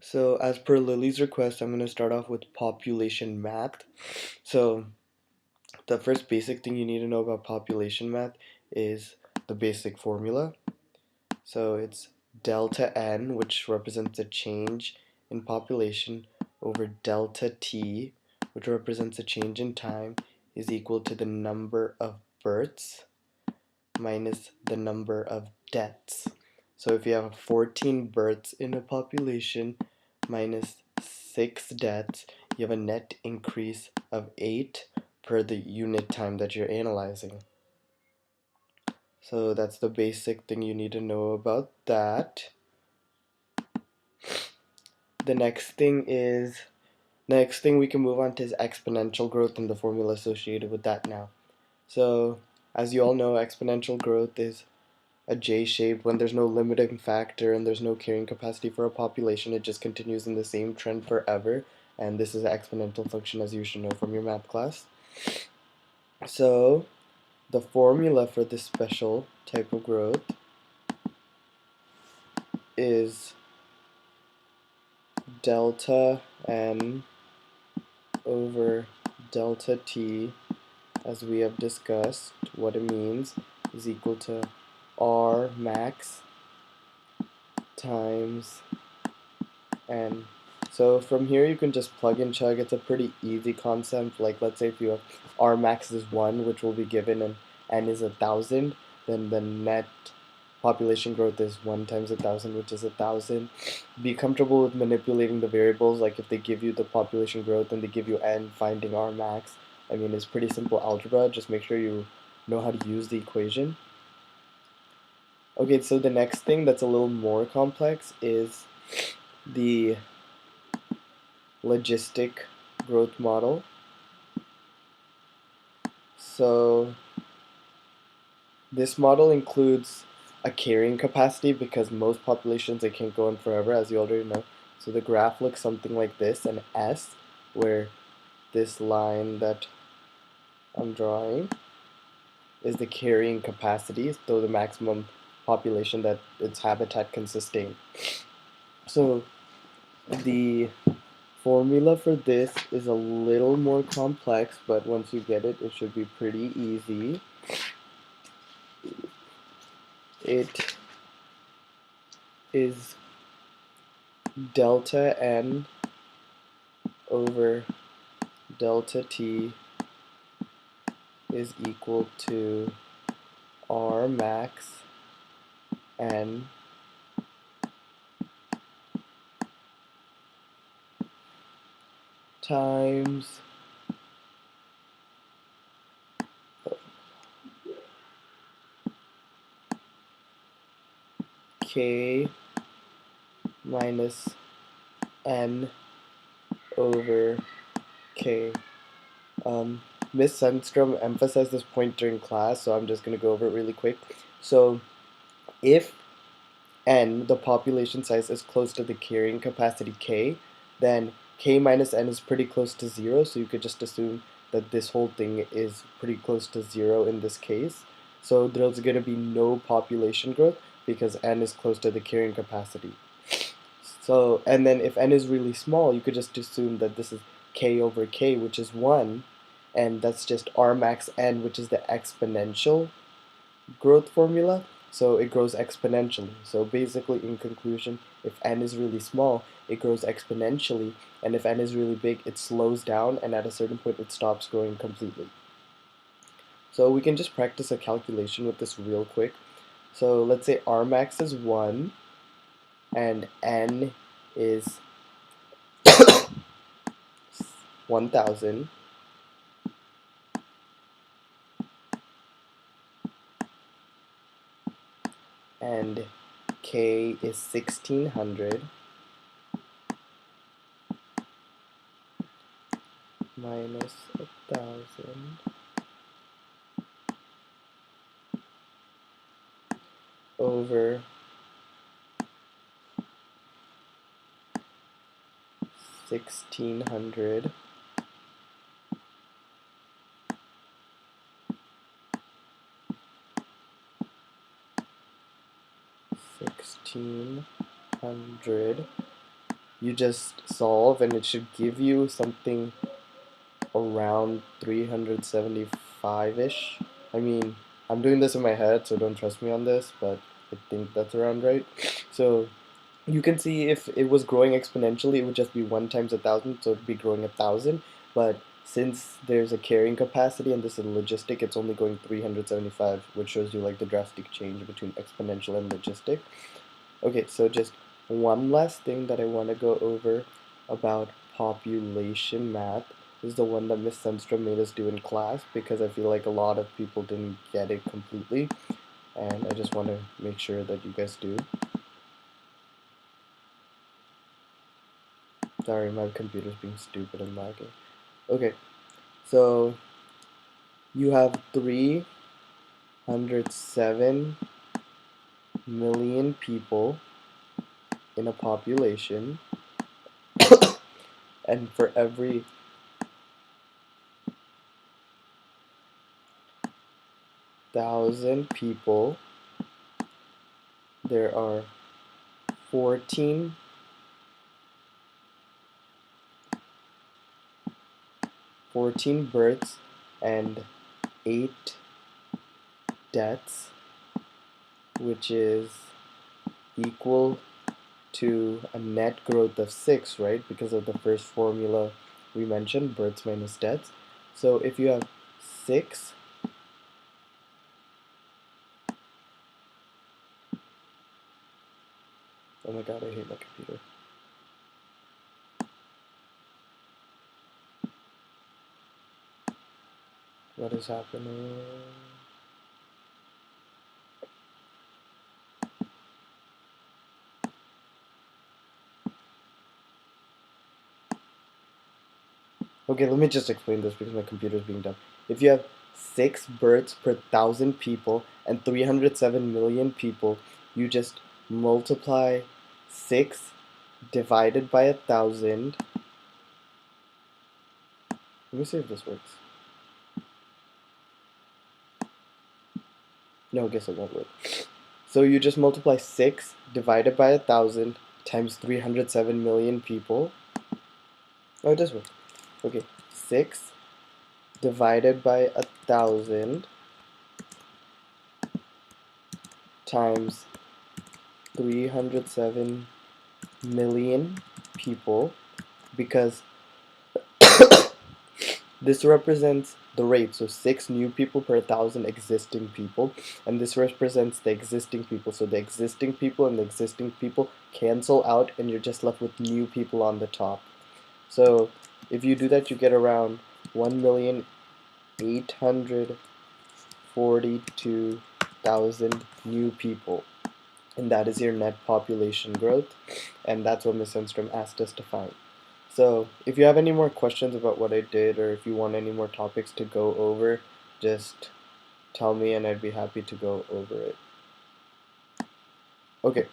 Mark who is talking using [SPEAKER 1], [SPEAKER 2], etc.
[SPEAKER 1] So as per Lily's request, I'm going to start off with population math. So the first basic thing you need to know about population math is the basic formula. So it's delta n, which represents a change in population, over delta t, which represents a change in time, is equal to the number of births minus the number of deaths. So if you have 14 births in a population minus 6 deaths, you have a net increase of 8 per the unit time that you're analyzing. So that's the basic thing you need to know about that. The next thing we can move on to is exponential growth and the formula associated with that now. So as you all know, exponential growth is a J shape. When there's no limiting factor and there's no carrying capacity for a population, it just continues in the same trend forever, and this is an exponential function, as you should know from your math class. So the formula for this special type of growth is delta n over delta t, as we have discussed. What it means is equal to R max times n. So from here you can just plug and chug. It's a pretty easy concept. Like, let's say if you have R max is 1, which will be given, and n is 1,000, then the net population growth is 1 times 1,000, which is 1,000. Be comfortable with manipulating the variables. Like if they give you the population growth and they give you n, finding R max, I mean, it's pretty simple algebra. Just make sure you know how to use the equation. Okay, so the next thing that's a little more complex is the logistic growth model. So this model includes a carrying capacity because most populations, they can't go on forever, as you already know. So the graph looks something like this, an S, where this line that I'm drawing is the carrying capacity, so the maximum population that its habitat can sustain. So the formula for this is a little more complex, but once you get it, it should be pretty easy. It is delta n over delta t is equal to R max n times k minus n over k. Miss Sundstrom emphasized this point during class, so I'm just going to go over it really quick. So if n, the population size, is close to the carrying capacity k, then k minus n is pretty close to 0, so you could just assume that this whole thing is pretty close to 0 in this case. So there's going to be no population growth because n is close to the carrying capacity. So, and then if n is really small, you could just assume that this is k over k, which is 1, and that's just R max n, which is the exponential growth formula. So it grows exponentially. So basically, in conclusion, if n is really small, it grows exponentially, and if n is really big, it slows down, and at a certain point, it stops growing completely. So we can just practice a calculation with this real quick. So let's say R max is 1, and n is 1,000. And k is 1,600 minus 1,000 over 1,600 1,600 you just solve, and it should give you something around 375-ish. I mean, I'm doing this in my head, so don't trust me on this, but I think that's around right. So you can see if it was growing exponentially, it would just be 1 times 1,000, so it'd be growing 1,000. But since there's a carrying capacity and this is logistic, it's only going 375, which shows you like the drastic change between exponential and logistic. Okay, so just one last thing that I want to go over about population math is the one that Miss Sundstrom made us do in class, because I feel like a lot of people didn't get it completely, and I just want to make sure that you guys do. Sorry, my computer's being stupid and lagging. Okay, so you have 307 million people in a population, and for every 1,000 people, there are 14 births and 8 deaths, which is equal to a net growth of 6, right? Because of the first formula we mentioned, births minus deaths. So if you have 6, oh my god, I hate my computer. What is happening? Okay, let me just explain this because my computer is being dumb. If you have 6 births per 1,000 people and 307 million people, you just multiply 6 divided by 1,000. Let me see if this works. No, I guess it won't work. So you just multiply 6 divided by 1,000 times 307 million people. Oh, it does work. Okay, 6 divided by 1,000 times 307 million people, because this represents the rate, so 6 new people per 1,000 existing people, and this represents the existing people, so the existing people and the existing people cancel out, and you're just left with new people on the top. So if you do that, you get around 1,842,000 new people, and that is your net population growth, and that's what Ms. Sundstrom asked us to find. So if you have any more questions about what I did, or if you want any more topics to go over, just tell me and I'd be happy to go over it. Okay,